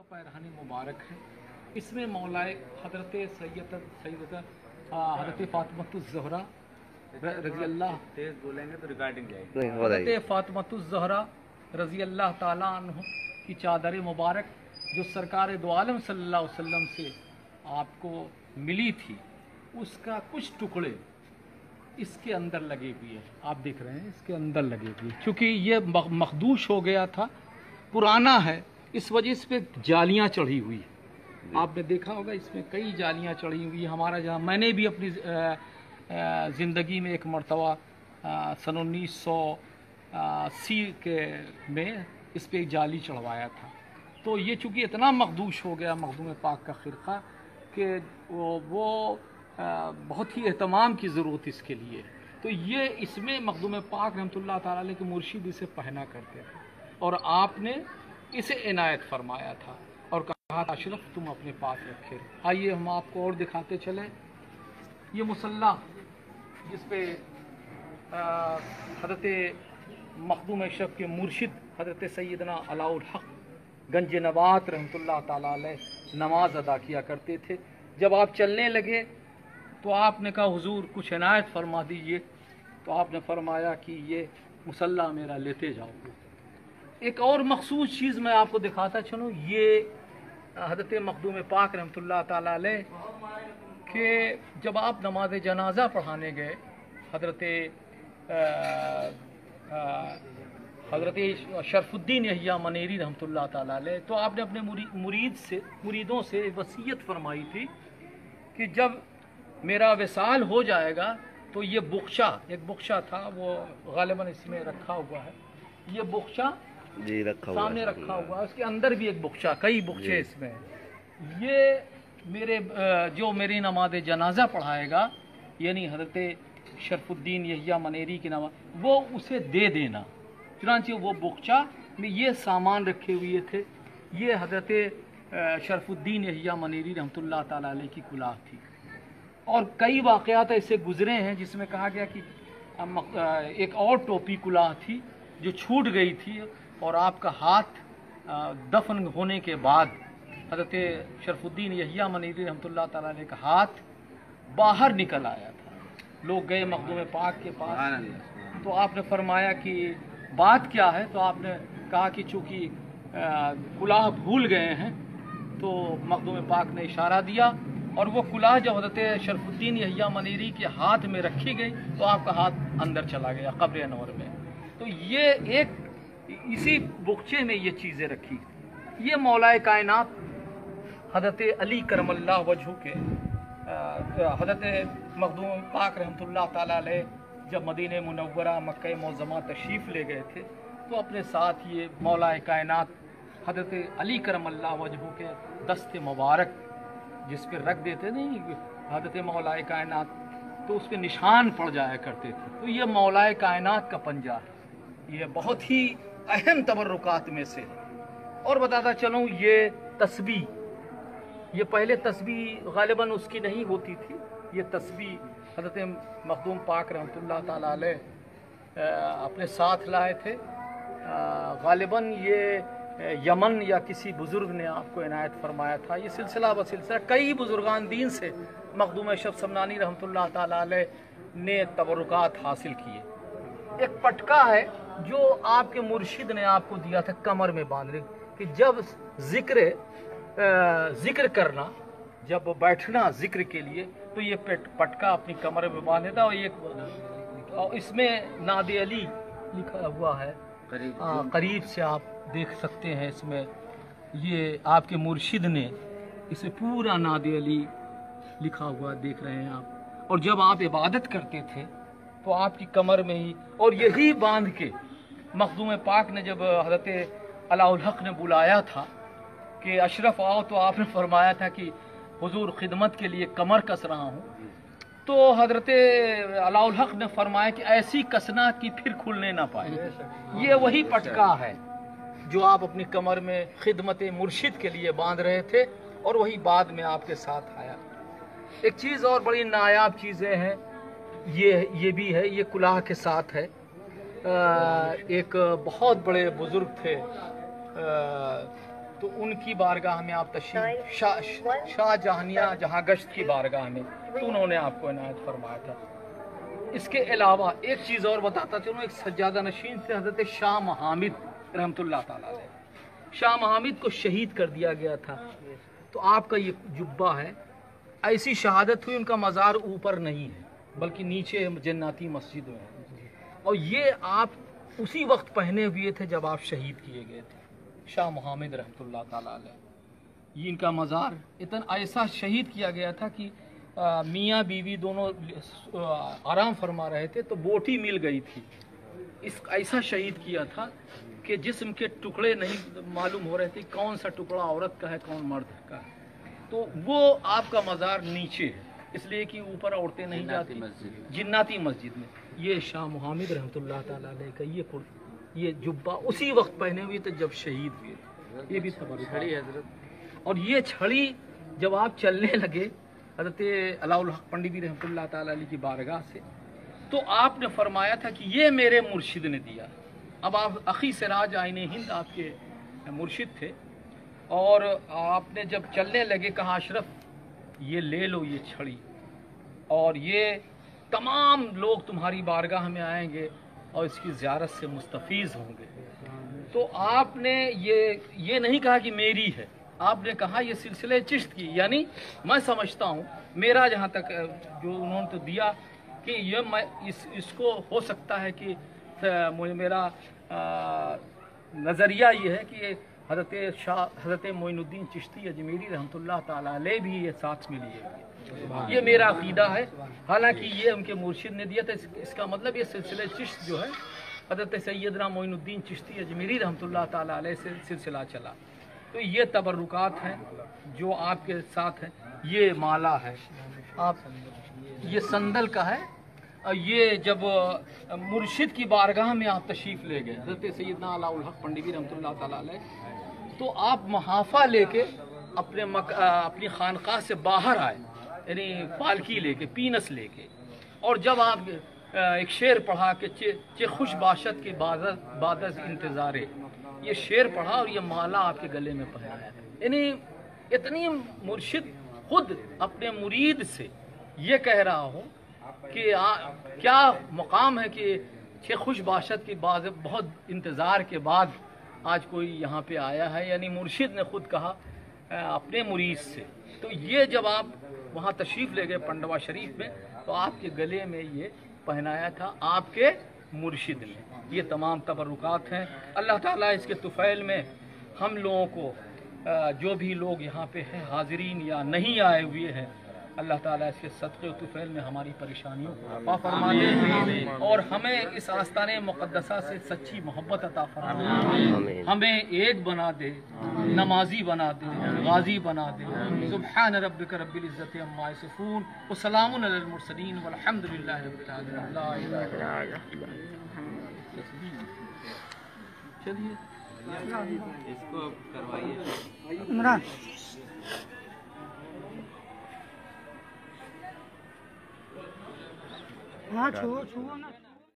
का पैरहानी मुबारक है। इसमें मौलाए हजरत सैयद हजरत फातिमतुज़-ज़हरा रज़ी अल्लाह तेज बोलेंगे तो रिकॉर्डिंग जाएगी। हजरत फातिमतुज़-ज़हरा रज़ी अल्लाह ताला अन्हा की चादर मुबारक जो सरकार दो आलम सल्लल्लाहु अलैहि वसल्लम से आपको मिली थी, उसका कुछ टुकड़े इसके अंदर लगे हुए हैं। आप देख रहे हैं इसके अंदर लगे हुए, क्योंकि ये मखदूश हो गया था, पुराना है, इस वजह से जालियां चढ़ी हुई है। आपने देखा होगा इसमें कई जालियां चढ़ी हुई। हमारा जहाँ मैंने भी अपनी ज़िंदगी में एक मरतबा सन 1980 के में इस पे एक जाली चढ़वाया था। तो ये चूँकि इतना मखदूश हो गया मखदूम पाक का ख़िरक़ा कि वो बहुत ही एहतमाम की ज़रूरत इसके लिए। तो ये इसमें मखदूम पाक रहमतुल्लाह ताला अलैह के मुर्शिद इसे पहना करते थे और आपने इसे इनायत फरमाया था और कहा था अशरफ तुम अपने पास रखे। आइए हम आपको और दिखाते चले। ये मुसल्ला जिस पे हज़रत मखदूम अशरफ के मुर्शिद हज़रत सैयदना अलाउल हक़ गंज नवात रहमतुल्लाह ताला अलैह नमाज अदा किया करते थे। जब आप चलने लगे तो आपने कहा हुजूर कुछ इनायत फरमा दीजिए। तो आपने फरमाया कि ये मुसल्ला मेरा लेते जाओ। एक और मखसूस चीज़ मैं आपको दिखाता चलूँ। ये हज़रत मखदूम पाक रहमतुल्लाह ताला अलैह के जब आप नमाज जनाजा पढ़ाने गए हज़रत शरफुद्दीन यहिया मनेरी रहमतुल्लाह ताला अलैह, तो आपने अपने मुरीदों से वसीयत फरमाई थी कि जब मेरा विसाल हो जाएगा तो ये बुख्शा, एक बुख्शा था वो गालिबन इसमें रखा हुआ है, ये बुख्शा जी रखा हुआ सामने रखा हुआ है, उसके अंदर भी एक बुख्शा, कई बुख्शे इसमें। ये मेरे जो मेरी नमाज जनाजा पढ़ाएगा यानी हज़रत शरफुद्दीन यहिया मनेरी की नमाज, वो उसे दे देना। चुनांचे वो बुख्शा में ये सामान रखे हुए थे। ये हज़रत शरफुद्दीन यहिया मनेरी रहमतुल्लाह ताला अलैह की कुलाह थी। और कई वाक़यात ऐसे गुज़रे हैं जिसमें कहा गया कि एक और टोपी कुलाह थी जो छूट गई थी और आपका हाथ दफन होने के बाद हज़रत शरफुद्दीन यहिया मनेरी रहमतुल्लाह ताला अलैह का हाथ बाहर निकल आया था। लोग गए मखदूम पाक के पास, तो आपने फरमाया कि बात क्या है। तो आपने कहा कि चूँकि कुलाह भूल गए हैं, तो मखदूम पाक ने इशारा दिया और वो कुलाह जब हज़रत शरफुद्दीन यहिया मनेरी के हाथ में रखी गई तो आपका हाथ अंदर चला गया कब्र अनवर में। तो ये एक इसी बुख्चे में ये चीज़ें रखी। ये मौलाए कायनात हज़रत अली करमल्लाहु वजहू के हज़रत मखदूम पाक रहमतुल्लाह ताला अलैह जब मदीने मुनव्वरा मक्का मुअज़्ज़मा तशरीफ़ ले गए थे तो अपने साथ ये मौलाए कायनात हज़रत अली करमल्लाहु वजहू के दस्ते मुबारक जिस पे रख देते नहीं हज़रत मौलाए कायनात, तो उस पर निशान पड़ जाया करते थे। तो ये मौलाए कायनात का पंजा है, ये बहुत ही अहम तबर्रुकात में से। और बताता चलूँ ये तस्बीह, ये पहले तस्बीह गालिबन उसकी नहीं होती थी। ये तस्बीह हज़रत मखदूम पाक रहमतुल्लाह ताला अलैह अपने साथ लाए थे। गालिबन ये यमन या किसी बुज़ुर्ग ने आपको इनायत फरमाया था। ये सिलसिला ब सिलसिला कई बुज़ुर्गान दीन से मखदूम अशरफ समनानी रहमतुल्लाह ताला अलैह ने तबरुकात हासिल किए। एक पटका है जो आपके मुर्शिद ने आपको दिया था कमर में बांधने कि जब जिक्र करना, जब बैठना जिक्र के लिए, तो ये पटका अपनी कमर में बांधे था। और इसमें नादे अली लिखा हुआ है, करीब से आप देख सकते हैं। इसमें ये आपके मुर्शिद ने इसे पूरा नादे अली लिखा हुआ देख रहे हैं आप। और जब आप इबादत करते थे तो आपकी कमर में ही, और यही बांध के मखदूम पाक ने जब हज़रत अलाउल हक़ ने बुलाया था कि अशरफ आओ, तो आपने फरमाया था कि हुजूर खिदमत के लिए कमर कस रहा हूँ। तो हज़रत अलाउल हक़ ने फरमाया कि ऐसी कसना कि फिर खुलने ना पाए। ये वही पटका है जो आप अपनी कमर में खिदमत मुर्शिद के लिए बांध रहे थे और वही बाद में आपके साथ आया। एक चीज़ और बड़ी नायाब चीज़ें हैं, ये भी है, ये कुलाह के साथ है। एक बहुत बड़े बुज़ुर्ग थे तो उनकी बारगाह में आप तशरीफ शाह जहानिया जहाँ गश्त की बारगाह में, तो उन्होंने आपको इनायत फरमाया था। इसके अलावा एक चीज़ और बताता चलूँ, एक सज्जादा नशीन थे हज़रत शाह महामिद रहमतुल्लाह ताला अलैह। शाह महामिद को शहीद कर दिया गया था, तो आपका ये जुब्बा है, ऐसी शहादत हुई उनका मज़ार ऊपर नहीं है बल्कि नीचे जन्नती मस्जिद में है, और ये आप उसी वक्त पहने हुए थे जब आप शहीद किए गए थे, शाह मुहम्मद रहमतुल्लाह ताला अलैह। ये इनका मज़ार इतना ऐसा शहीद किया गया था कि मियाँ बीवी दोनों आराम फरमा रहे थे तो बोटी मिल गई थी। इस ऐसा शहीद किया था कि जिस्म के टुकड़े नहीं मालूम हो रहे थे कौन सा टुकड़ा औरत का है कौन मर्द का है। तो वो आपका मज़ार नीचे है, इसलिए कि ऊपर औरतें नहीं जाती जिन्नाती मस्जिद में। ये शाह मुहम्मद रहमतुल्लाह ताला अलैह का ये जुब्बा उसी वक्त पहने हुए थे जब शहीद हुए थे। ये भी छड़ी हजरत। और ये छड़ी जब आप चलने लगे हजरत अलाउल हक पंडित रहमतुल्लाह ताला अलैह की बारगाह से, तो आपने फरमाया था कि ये मेरे मुर्शिद ने दिया। अब आप अखी सिराज आईने हिंद आपके मुर्शिद थे, और आपने जब चलने लगे कहा अशरफ ये ले लो ये छड़ी, और ये तमाम लोग तुम्हारी बारगाह में आएंगे और इसकी ज़ियारत से मुस्तफ़ीज़ होंगे। तो आपने ये नहीं कहा कि मेरी है, आपने कहा ये सिलसिले चिश्त की, यानी मैं समझता हूँ मेरा जहाँ तक जो उन्होंने तो दिया कि ये मैं इसको हो सकता है कि मेरा नज़रिया ये है कि हज़रत मोइनुद्दीन चिश्ती अजमेरी रहमतुल्लाह ताला अलैह भी ये साथ में लिए हुए, ये मेरा अकीदा है। हालांकि ये उनके मुर्शिद ने दिया था, इसका मतलब ये सिलसिले चिश्त जो है हज़रत सैयदना मोइनुद्दीन चिश्ती अजमेरी रहमतुल्लाह ताला अलैह से सिलसिला चला। तो ये तबरुकात हैं जो आपके साथ हैं। ये माला है, आप ये संदल का है। ये जब मुर्शिद की बारगाह में आप तशरीफ़ ले गए हज़रत सैयदना अलाउल हक पंडित रहमतुल्लाह ताला अलैह, तो आप महाफा लेके अपनी खानकाह से बाहर आए, यानी पालकी लेके पीनस लेके, और जब आप एक शेर पढ़ा कि चे खुश बाशत के बादस इंतज़ारे, ये शेर पढ़ा और ये माला आपके गले में पहनाया। यानी इतनी मुर्शिद खुद अपने मुरीद से ये कह रहा हो कि क्या मकाम है कि छः खुश बाशत की बहुत इंतज़ार के बाद आज कोई यहाँ पे आया है, यानी मुर्शिद ने खुद कहा अपने मुरीद से। तो ये जब आप वहाँ तशरीफ़ ले गए पंडवा शरीफ में, तो आपके गले में ये पहनाया था आपके मुर्शिद ने। ये तमाम तबरुकात हैं। अल्लाह ताला इसके तुफ़ैल में हम लोगों को जो भी लोग यहाँ पे हैं हाज़रीन या नहीं आए हुए हैं, अल्लाह ताला इसके सदक़े व तुफ़ैल में हमारी परेशानियों को रफ़ा फरमा दे और हमें इस आस्ताने मुक़द्दसा से सच्ची मोहब्बत अता फरमा दे, हमें एक बना दे, नमाजी बना दे, गाजी बना दे। सुब्हान रब्बिक रब्बिल इज़्ज़ति अम्मा यसिफ़ून व सलामुन अलल मुरसलीन वल्हम्दुलिल्लाहि रब्बिल आलमीन। ला इलाहा इल्लल्लाह। चलिए इसको करवाइए इमरान। हाँ छुओ ना।